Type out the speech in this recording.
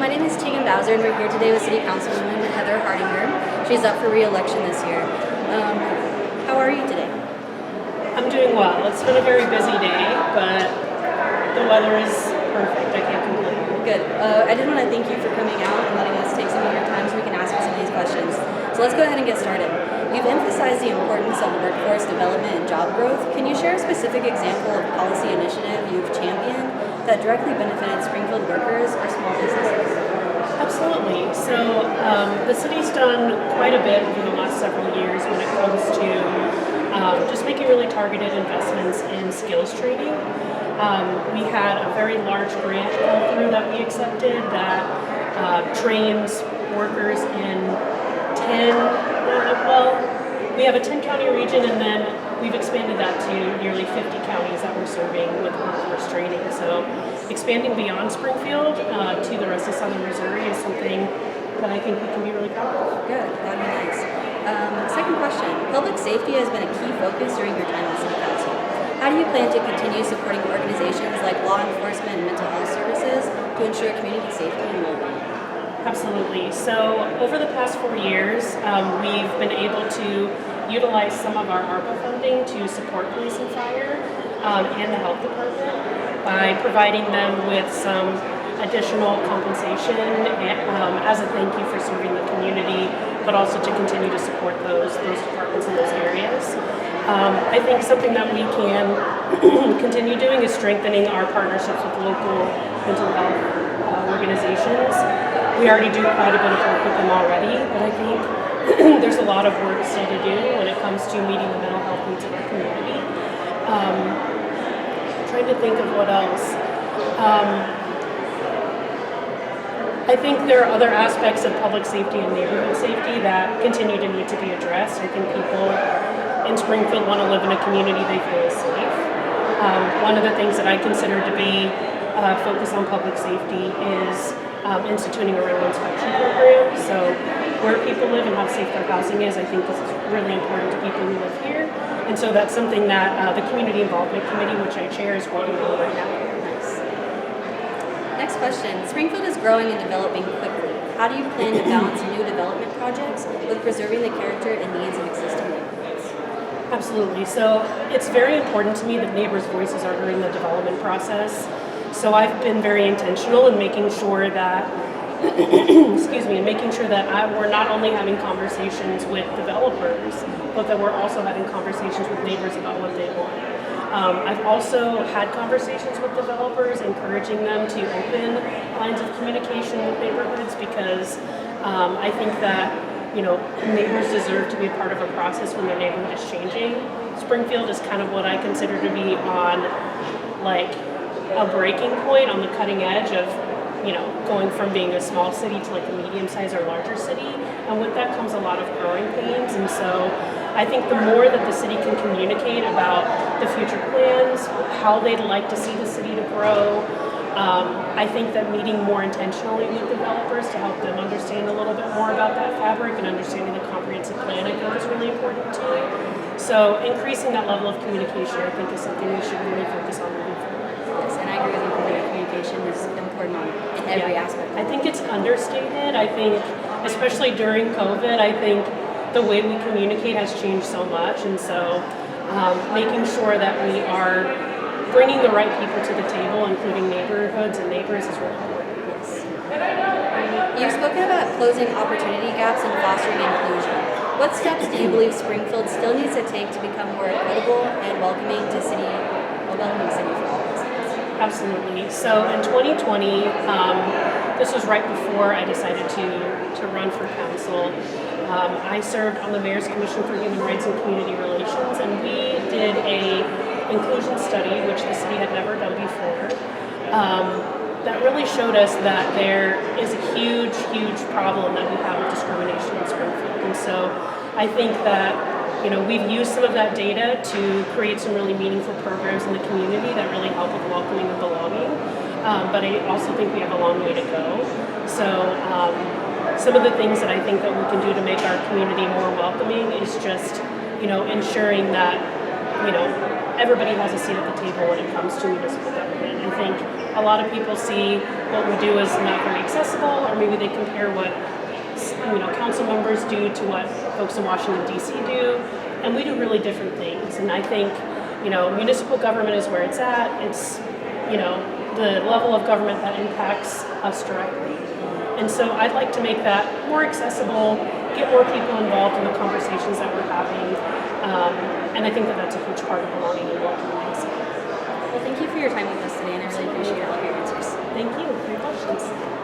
my name is Teagan Bowzer, and we're here today with City Councilwoman Heather Hardinger. She's up for re-election this year. How are you today? I'm doing well. It's been a very busy day, but the weather is perfect. I can't complain. Good. I did want to thank you for coming out and letting us take some of your time so we can ask you some of these questions. So let's go ahead and get started. You've emphasized the importance of workforce development and job growth. Can you share a specific example of policy initiative you've championed that directly benefited Springfield workers or small businesses? Absolutely. So the city's done quite a bit over the last several years when it comes to just making really targeted investments in skills training. We had a very large grant come through that we accepted that trains workers in 10, we have a 10-county region, and then we've expanded that to nearly 50 counties that we're serving with workforce training. So expanding beyond Springfield to the rest of southern Missouri is something that I think we can be really proud of. Good, that'd be nice. Second question, public safety has been a key focus during your time at City Council. How do you plan to continue supporting organizations like law enforcement and mental health services to ensure community safety and well-being? Absolutely. So over the past 4 years, we've been able to utilize some of our ARPA funding to support police and fire and the health department by providing them with some additional compensation as a thank you for serving the community, but also to continue to support those departments in those areas. I think something that we can continue doing is strengthening our partnerships with local mental health organizations. We already do quite a bit of work with them already, but I think there's a lot of work still to do when it comes to meeting the mental health needs of our community. Trying to think of what else. I think there are other aspects of public safety and neighborhood safety that continue to need to be addressed. I think people in Springfield want to live in a community they feel is safe. One of the things that I consider to be focus on public safety is instituting a real inspection program. So where people live and how safe their housing is, I think this is really important to people who live here. And so that's something that the Community Involvement Committee, which I chair, is working on right now. Nice. Next question. Springfield is growing and developing quickly. How do you plan to balance new development projects with preserving the character and needs of existing neighborhoods? Absolutely. So it's very important to me that neighbors' voices are heard in the development process. So I've been very intentional in making sure that, we're not only having conversations with developers, but that we're also having conversations with neighbors about what they want. I've also had conversations with developers, encouraging them to open lines of communication with neighborhoods because I think that neighbors deserve to be a part of a process when their neighborhood is changing. Springfield is kind of what I consider to be on a breaking point, on the cutting edge of going from being a small city to a medium-sized or larger city, and with that comes a lot of growing pains. And so I think the more that the city can communicate about the future plans, how they'd like to see the city to grow, I think that meeting more intentionally with developers to help them understand a little bit more about that fabric and understanding the comprehensive plan, I think, is really important too. So increasing that level of communication, I think, is something we should really focus on moving forward. Yes, and I agree with you completely. Communication is important in every aspect. I think it's understated. I think, especially during COVID, I think the way we communicate has changed so much, and so making sure that we are bringing the right people to the table, including neighborhoods and neighbors, is really important. Yes. You've spoken about closing opportunity gaps and fostering inclusion. What steps do you believe Springfield still needs to take to become more equitable and welcoming city for all residents? Absolutely. So in 2020, this was right before I decided to run for council. I served on the Mayor's Commission for Human Rights and Community Relations, and we did a inclusion study, which the city had never done before, that really showed us that there is a huge, huge problem that we have with discrimination in Springfield. And so I think that we've used some of that data to create some really meaningful programs in the community that really help with welcoming and belonging. But I also think we have a long way to go. So some of the things that I think that we can do to make our community more welcoming is just, ensuring that, everybody has a seat at the table when it comes to municipal government. I think a lot of people see what we do as not very accessible, or maybe they compare what council members do to what folks in Washington D.C. do, and we do really different things. And I think municipal government is where it's at. It's the level of government that impacts us directly. And so I'd like to make that more accessible, get more people involved in the conversations that we're having, and I think that that's a huge part of belonging and welcoming. Well, thank you for your time with us today, and I really appreciate all of your answers. Thank you for your questions.